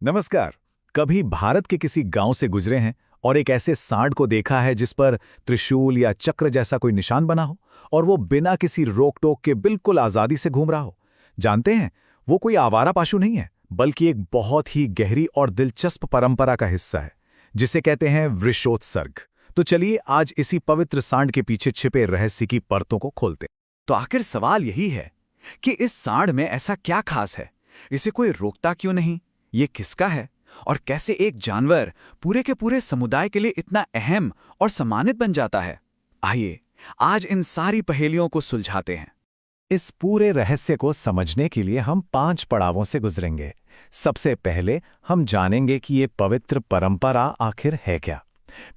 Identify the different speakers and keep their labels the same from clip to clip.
Speaker 1: नमस्कार। कभी भारत के किसी गांव से गुजरे हैं और एक ऐसे सांड को देखा है जिस पर त्रिशूल या चक्र जैसा कोई निशान बना हो और वो बिना किसी रोक टोक के बिल्कुल आजादी से घूम रहा हो। जानते हैं, वो कोई आवारा पाशु नहीं है, बल्कि एक बहुत ही गहरी और दिलचस्प परंपरा का हिस्सा है, जिसे कहते हैं वृषोत्सर्ग। तो चलिए आज इसी पवित्र सांड के पीछे छिपे रहस्य की परतों को खोलते हैं।
Speaker 2: तो आखिर सवाल यही है कि इस सांड में ऐसा क्या खास है? इसे कोई रोकता क्यों नहीं? ये किसका है? और कैसे एक जानवर पूरे के पूरे समुदाय के लिए इतना अहम और सम्मानित बन जाता है? आइए आज इन सारी पहेलियों को सुलझाते हैं।
Speaker 1: इस पूरे रहस्य को समझने के लिए हम 5 पड़ावों से गुजरेंगे। सबसे पहले हम जानेंगे कि ये पवित्र परंपरा आखिर है क्या।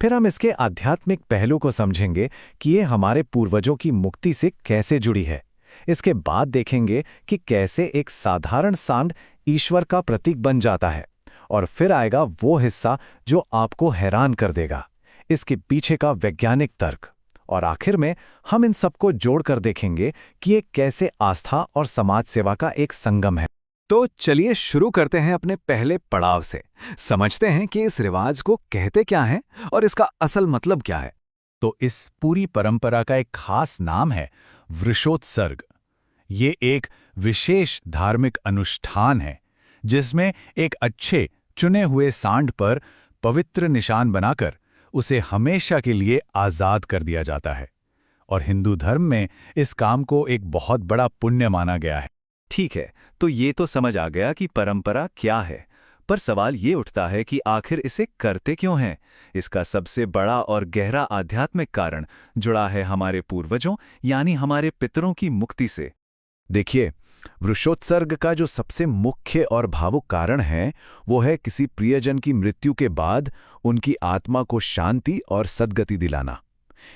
Speaker 1: फिर हम इसके आध्यात्मिक पहलू को समझेंगे कि ये हमारे पूर्वजों की मुक्ति से कैसे जुड़ी है। इसके बाद देखेंगे कि कैसे एक साधारण सांड ईश्वर का प्रतीक बन जाता है। और फिर आएगा वो हिस्सा जो आपको हैरान कर देगा, इसके पीछे का वैज्ञानिक तर्क। और आखिर में हम इन सबको जोड़कर देखेंगे कि ये कैसे आस्था और समाज सेवा का एक संगम है। तो चलिए शुरू करते हैं अपने पहले पड़ाव से। समझते हैं कि इस रिवाज को कहते क्या हैं और इसका असल मतलब क्या है। तो इस पूरी परंपरा का एक खास नाम है वृषोत्सर्ग। ये एक विशेष धार्मिक अनुष्ठान है जिसमें एक अच्छे चुने हुए सांड पर पवित्र निशान बनाकर उसे हमेशा के लिए आजाद कर दिया जाता है। और हिंदू धर्म में इस काम को एक बहुत बड़ा पुण्य माना गया है।
Speaker 2: ठीक है, तो ये तो समझ आ गया कि परंपरा क्या है, पर सवाल ये उठता है कि आखिर इसे करते क्यों हैं? इसका सबसे बड़ा और गहरा आध्यात्मिक कारण जुड़ा है हमारे पूर्वजों यानी हमारे पितरों की मुक्ति से।
Speaker 1: देखिए, वृषोत्सर्ग का जो सबसे मुख्य और भावुक कारण है वो है किसी प्रियजन की मृत्यु के बाद उनकी आत्मा को शांति और सद्गति दिलाना।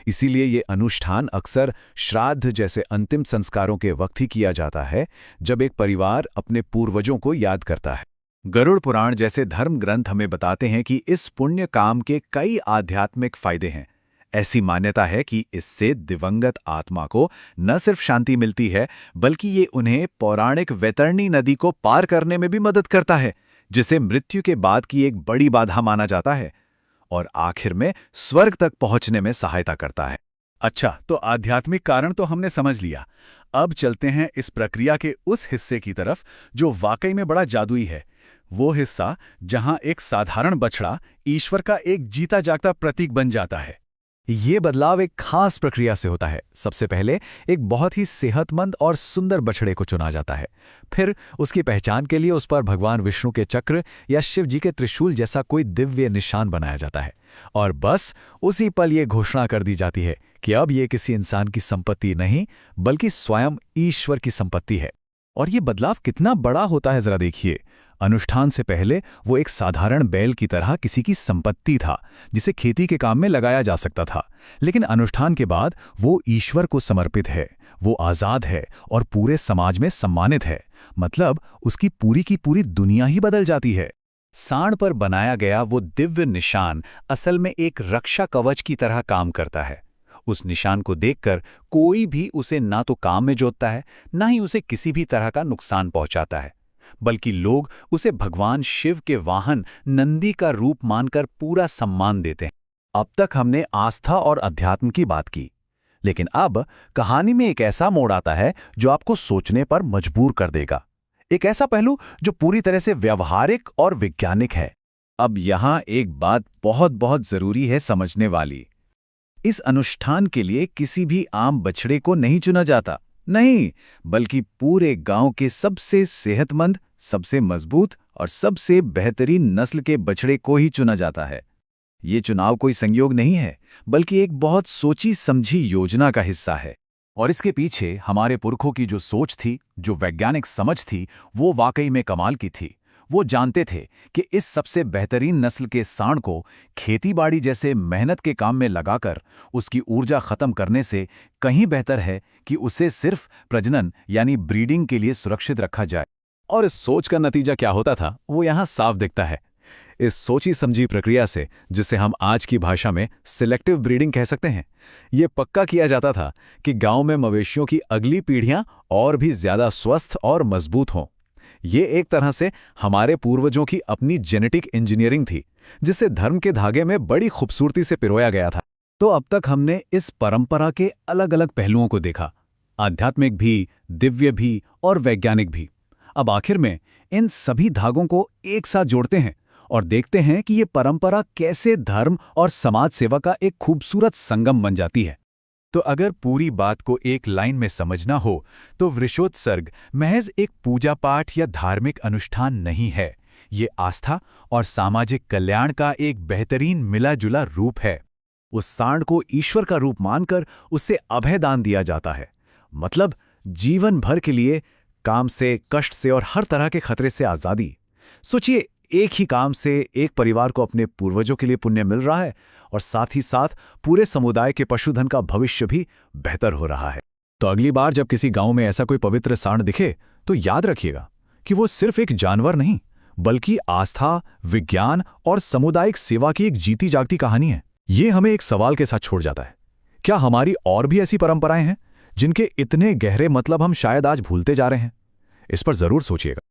Speaker 1: इसीलिए ये अनुष्ठान अक्सर श्राद्ध जैसे अंतिम संस्कारों के वक्त ही किया जाता है, जब एक परिवार अपने पूर्वजों को याद करता है। गरुड़ पुराण जैसे धर्म ग्रंथ हमें बताते हैं कि इस पुण्य काम के कई आध्यात्मिक फायदे हैं। ऐसी मान्यता है कि इससे दिवंगत आत्मा को न सिर्फ शांति मिलती है, बल्कि ये उन्हें पौराणिक वैतरणी नदी को पार करने में भी मदद करता है, जिसे मृत्यु के बाद की एक बड़ी बाधा माना जाता है, और आखिर में स्वर्ग तक पहुंचने में सहायता करता है। अच्छा, तो आध्यात्मिक कारण तो हमने समझ लिया। अब चलते हैं इस प्रक्रिया के उस हिस्से की तरफ जो वाकई में बड़ा जादुई है। वो हिस्सा जहां एक साधारण बछड़ा ईश्वर का एक जीता जागता प्रतीक बन जाता है। ये बदलाव एक खास प्रक्रिया से होता है। सबसे पहले एक बहुत ही सेहतमंद और सुंदर बछड़े को चुना जाता है। फिर उसकी पहचान के लिए उस पर भगवान विष्णु के चक्र या शिव जी के त्रिशूल जैसा कोई दिव्य निशान बनाया जाता है। और बस उसी पल ये घोषणा कर दी जाती है कि अब ये किसी इंसान की संपत्ति नहीं, बल्कि स्वयं ईश्वर की संपत्ति है। और ये बदलाव कितना बड़ा होता है जरा देखिए। अनुष्ठान से पहले वो एक साधारण बैल की तरह किसी की संपत्ति था, जिसे खेती के काम में लगाया जा सकता था। लेकिन अनुष्ठान के बाद वो ईश्वर को समर्पित है, वो आजाद है और पूरे समाज में सम्मानित है। मतलब उसकी पूरी की पूरी दुनिया ही बदल जाती है। सांड पर बनाया गया वो दिव्य निशान असल में एक रक्षा कवच की तरह काम करता है। उस निशान को देखकर कोई भी उसे ना तो काम में जोतता है, ना ही उसे किसी भी तरह का नुकसान पहुंचाता है, बल्कि लोग उसे भगवान शिव के वाहन नंदी का रूप मानकर पूरा सम्मान देते हैं। अब तक हमने आस्था और अध्यात्म की बात की, लेकिन अब कहानी में एक ऐसा मोड़ आता है जो आपको सोचने पर मजबूर कर देगा। एक ऐसा पहलू जो पूरी तरह से व्यावहारिक और वैज्ञानिक है। अब यहां एक बात बहुत बहुत जरूरी है समझने वाली। इस अनुष्ठान के लिए किसी भी आम बछड़े को नहीं चुना जाता, नहीं, बल्कि पूरे गांव के सबसे सेहतमंद, सबसे मजबूत और सबसे बेहतरीन नस्ल के बछड़े को ही चुना जाता है। ये चुनाव कोई संयोग नहीं है, बल्कि एक बहुत सोची समझी योजना का हिस्सा है। और इसके पीछे हमारे पुरखों की जो सोच थी, जो वैज्ञानिक समझ थी, वो वाकई में कमाल की थी। वो जानते थे कि इस सबसे बेहतरीन नस्ल के सांड को खेतीबाड़ी जैसे मेहनत के काम में लगाकर उसकी ऊर्जा खत्म करने से कहीं बेहतर है कि उसे सिर्फ प्रजनन यानी ब्रीडिंग के लिए सुरक्षित रखा जाए। और इस सोच का नतीजा क्या होता था, वो यहाँ साफ दिखता है। इस सोची समझी प्रक्रिया से, जिसे हम आज की भाषा में सिलेक्टिव ब्रीडिंग कह सकते हैं, ये पक्का किया जाता था कि गांव में मवेशियों की अगली पीढ़ियां और भी ज्यादा स्वस्थ और मजबूत हों। ये एक तरह से हमारे पूर्वजों की अपनी जेनेटिक इंजीनियरिंग थी, जिसे धर्म के धागे में बड़ी खूबसूरती से पिरोया गया था।
Speaker 3: तो अब तक हमने इस परंपरा के अलग-अलग पहलुओं को देखा, आध्यात्मिक भी, दिव्य भी और वैज्ञानिक भी। अब आखिर में इन सभी धागों को एक साथ जोड़ते हैं और देखते हैं कि ये परंपरा कैसे धर्म और समाज सेवा का एक खूबसूरत संगम बन जाती है।
Speaker 2: तो अगर पूरी बात को एक लाइन में समझना हो तो वृषोत्सर्ग महज एक पूजा पाठ या धार्मिक अनुष्ठान नहीं है। ये आस्था और सामाजिक कल्याण का एक बेहतरीन मिला-जुला रूप है।
Speaker 3: उस सांड को ईश्वर का रूप मानकर उससे अभयदान दिया जाता है, मतलब जीवन भर के लिए काम से, कष्ट से और हर तरह के खतरे से आज़ादी। सोचिए, एक ही काम से एक परिवार को अपने पूर्वजों के लिए पुण्य मिल रहा है और साथ ही साथ पूरे समुदाय के पशुधन का भविष्य भी बेहतर हो रहा है।
Speaker 1: तो अगली बार जब किसी गांव में ऐसा कोई पवित्र सांड दिखे तो याद रखिएगा कि वो सिर्फ एक जानवर नहीं, बल्कि आस्था, विज्ञान और सामुदायिक सेवा की एक जीती जागती कहानी है। ये हमें एक सवाल के साथ छोड़ जाता है, क्या हमारी और भी ऐसी परंपराएं हैं जिनके इतने गहरे मतलब हम शायद आज भूलते जा रहे हैं? इस पर जरूर सोचिएगा।